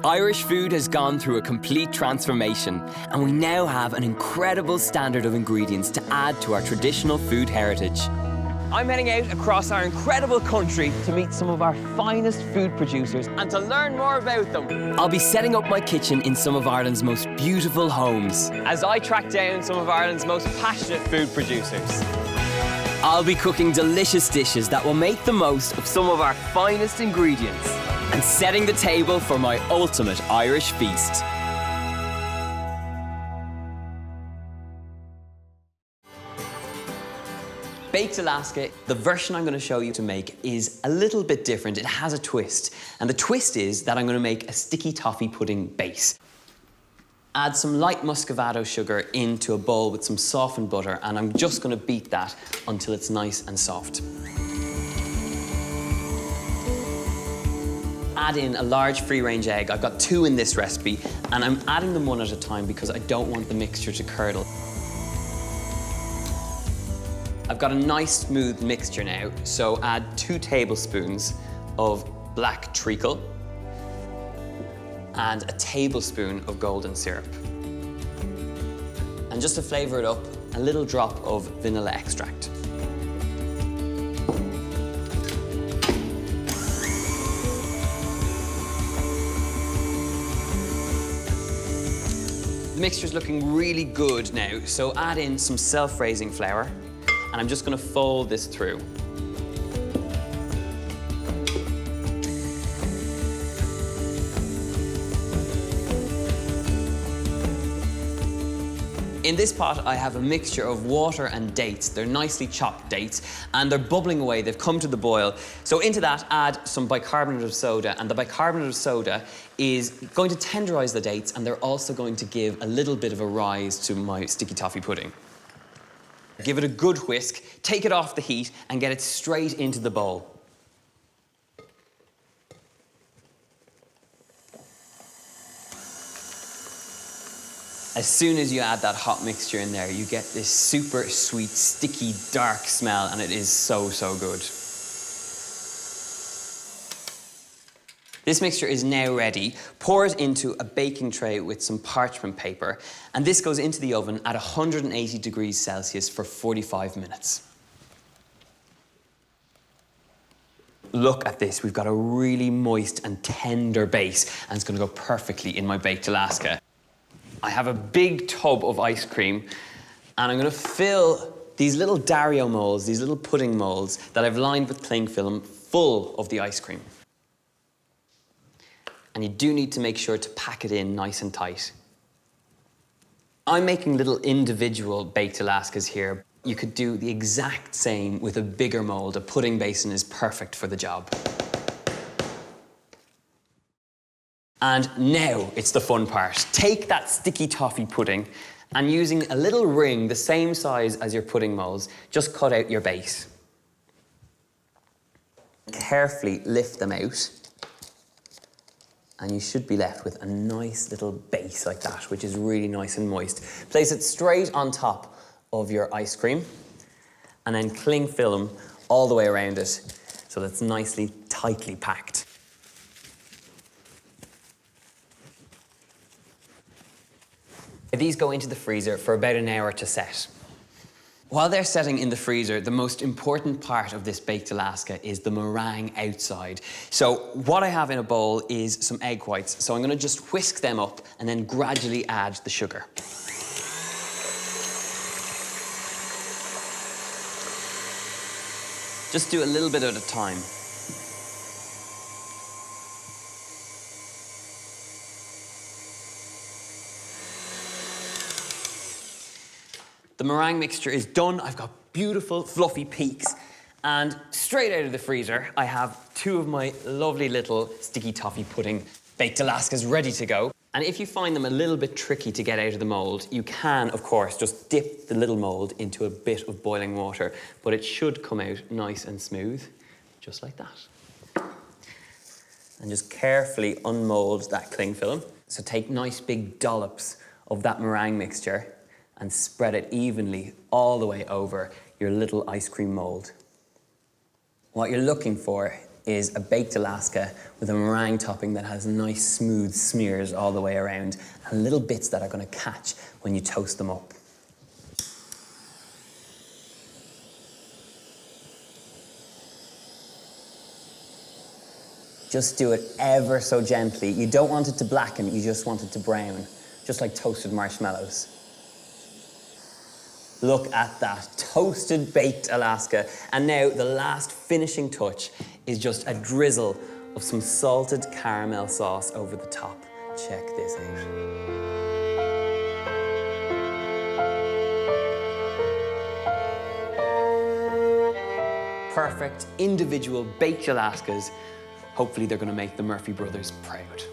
Irish food has gone through a complete transformation, and we now have an incredible standard of ingredients to add to our traditional food heritage. I'm heading out across our incredible country to meet some of our finest food producers and to learn more about them. I'll be setting up my kitchen in some of Ireland's most beautiful homes as I track down some of Ireland's most passionate food producers. I'll be cooking delicious dishes that will make the most of some of our finest ingredients and setting the table for my ultimate Irish feast. Baked Alaska, the version I'm going to show you to make is a little bit different. It has a twist. And the twist is that I'm going to make a sticky toffee pudding base. Add some light muscovado sugar into a bowl with some softened butter, and I'm just going to beat that until it's nice and soft. Add in a large free-range egg. I've got 2 in this recipe, and I'm adding them one at a time because I don't want the mixture to curdle. I've got a nice smooth mixture now, so add 2 tablespoons of black treacle and a tablespoon of golden syrup. And just to flavour it up, a little drop of vanilla extract. The mixture's looking really good now, so add in some self-raising flour. And I'm just going to fold this through. In this pot, I have a mixture of water and dates. They're nicely chopped dates, and they're bubbling away. They've come to the boil. So into that, add some bicarbonate of soda, and the bicarbonate of soda is going to tenderize the dates, and they're also going to give a little bit of a rise to my sticky toffee pudding. Give it a good whisk, take it off the heat, and get it straight into the bowl. As soon as you add that hot mixture in there, you get this super sweet, sticky, dark smell, and it is so, so good. This mixture is now ready. Pour it into a baking tray with some parchment paper, and this goes into the oven at 180 degrees Celsius for 45 minutes. Look at this, we've got a really moist and tender base, and it's going to go perfectly in my baked Alaska. I have a big tub of ice cream, and I'm going to fill these little Dario molds, these little pudding molds that I've lined with cling film, full of the ice cream. And you do need to make sure to pack it in nice and tight. I'm making little individual baked Alaskas here. You could do the exact same with a bigger mold. A pudding basin is perfect for the job. And now it's the fun part. Take that sticky toffee pudding and using a little ring the same size as your pudding molds, just cut out your base. Carefully lift them out, and you should be left with a nice little base like that, which is really nice and moist. Place it straight on top of your ice cream, and then cling film all the way around it so that it's nicely, tightly packed. These go into the freezer for about an hour to set. While they're setting in the freezer, the most important part of this baked Alaska is the meringue outside. So what I have in a bowl is some egg whites. So I'm going to just whisk them up and then gradually add the sugar. Just do a little bit at a time. The meringue mixture is done. I've got beautiful, fluffy peaks. And straight out of the freezer, I have 2 of my lovely little sticky toffee pudding baked Alaskas ready to go. And if you find them a little bit tricky to get out of the mold, you can, of course, just dip the little mold into a bit of boiling water, but it should come out nice and smooth, just like that. And just carefully unmold that cling film. So take nice big dollops of that meringue mixture and spread it evenly all the way over your little ice cream mold. What you're looking for is a baked Alaska with a meringue topping that has nice smooth smears all the way around and little bits that are going to catch when you toast them up. Just do it ever so gently. You don't want it to blacken, you just want it to brown, just like toasted marshmallows. Look at that, toasted baked Alaska. And now the last finishing touch is just a drizzle of some salted caramel sauce over the top. Check this out. Perfect individual baked Alaskas. Hopefully they're going to make the Murphy brothers proud.